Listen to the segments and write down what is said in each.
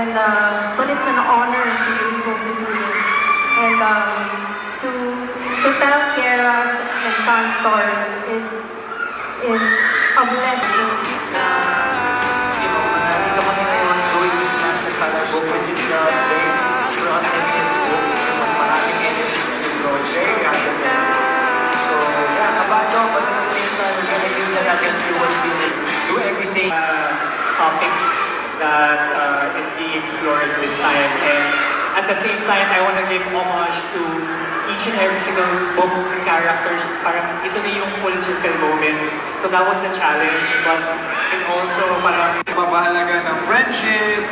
And but it's an honor to be able to do this. And to tell Kiera and Sean's story is a blessing. Nandito kami ngayon going this National Color Book, which is the very for us heaviest book. Mas maraming enemies in the world. Very random. So, yeah, kabado, but at the same time, we're gonna use that as a fuel to do everything. Topic that is being explored this time. And at the same time, I want to give homage to each and every single book characters. Parang ito na yung full circle moment. So that was the challenge, but it's also parang Papahalaga ng friendship.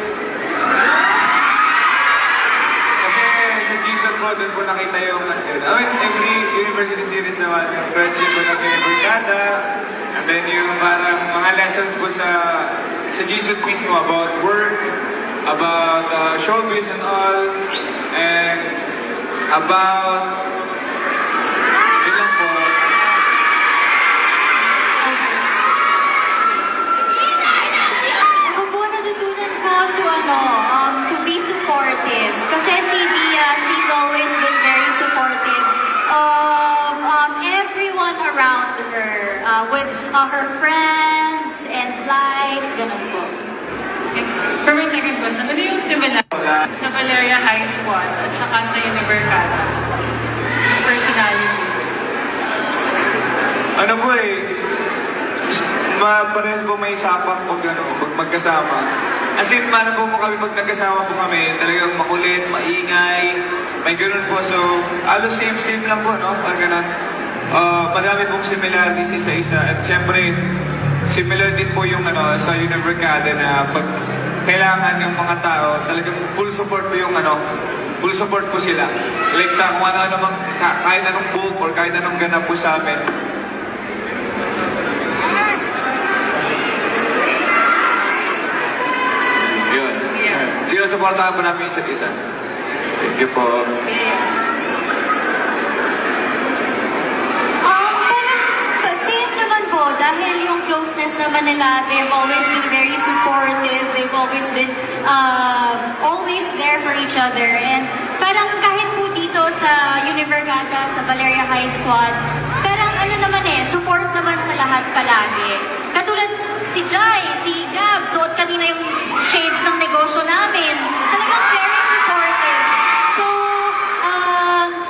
Kasi sa G-Shock ko, doon ko nakita yung every university series naman, yung friendship ko na kinibrigada. And then yung parang mga lessons ko sa G-Shock mismo about work, about showbiz and all, and about yun lang po. Ako po natutunan ko to be supportive. Kasi si Via, she's always been very supportive of everyone around her, with her friends and life, ganun po. For my second question, ano yung similar sa Valeria High Squad at saka sa Univercada? Personalities. Ano po parehas po may sapang pag magkasama. As in, paano po kami pag nagkasama po kami, talagang makulit, maingay, may ganun po. So, same lang po, no? Pag ganun. Madami pong similarities isa-isa. At syempre, similar din po yung sa Univercada na pag kailangan yung mga tao, talagang full support po yung full support po sila. Like sa kung ano mang, kahit anong book or kahit anong ganap po sa amin. Yun. Sinusuportahan po namin isa't isa. Thank you po. Same naman po, dahil yung closeness naman nila, they've always been very supportive, they've always been always there for each other. And parang kahit po dito sa Univercada, sa Valeria High Squad, parang support naman sa lahat palagi. Katulad si Jai, si Gab, suot kanina yung shades ng negosyo namin. Talagang very supportive. So,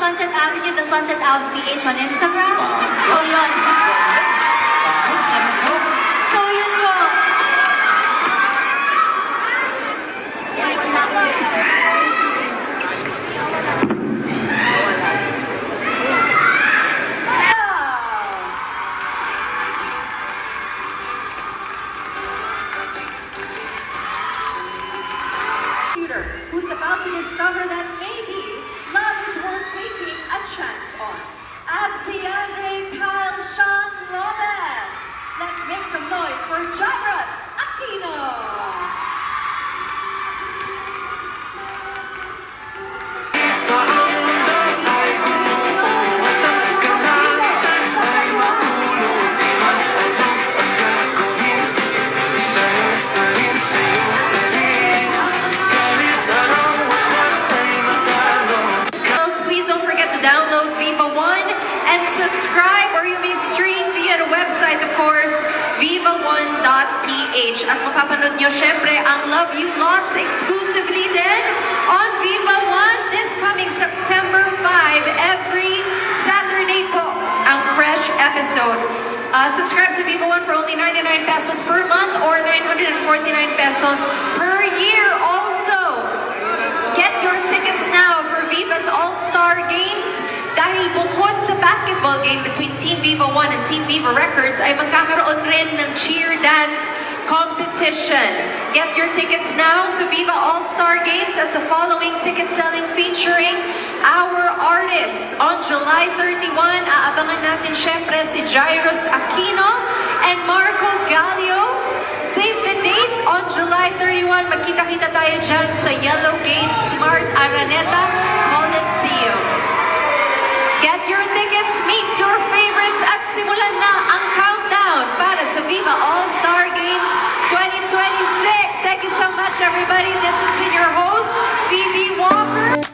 Sunset Avenue, the Sunset Ave PH on Instagram. So, yun. So, yun po. Who's about to discover that maybe love is worth taking a chance on. As Andre Kyle Sean Lopez. Let's make some noise for Jairus Aquino. Download Viva One and subscribe, or you may stream via the website, of course, viva1.ph. At mapapanood nyo syempre ang Love You Lots exclusively din on Viva One this coming September 5. Every Saturday po ang fresh episode. Subscribe to Viva One for only 99 pesos per month or 949 pesos per year. Also, get your tickets now for Viva's All-Star Games. Dahil bukod sa basketball game between Team Viva One and Team Viva Records, ay magkakaroon rin ng cheer dance competition. Get your tickets now sa Viva All-Star Games at sa following ticket selling featuring our artists. On July 31, aabangan natin syempre si Jairus Aquino and Marco Gallio. Save the date on July 31. Magkita-kita tayo dyan sa Yellow Gate Smart Araneta Coliseum. Get your tickets, meet your favorites at simulan na ang countdown para sa Viva All-Star Games 2026. Thank you so much, everybody. This has been your host, Phoebe Walker.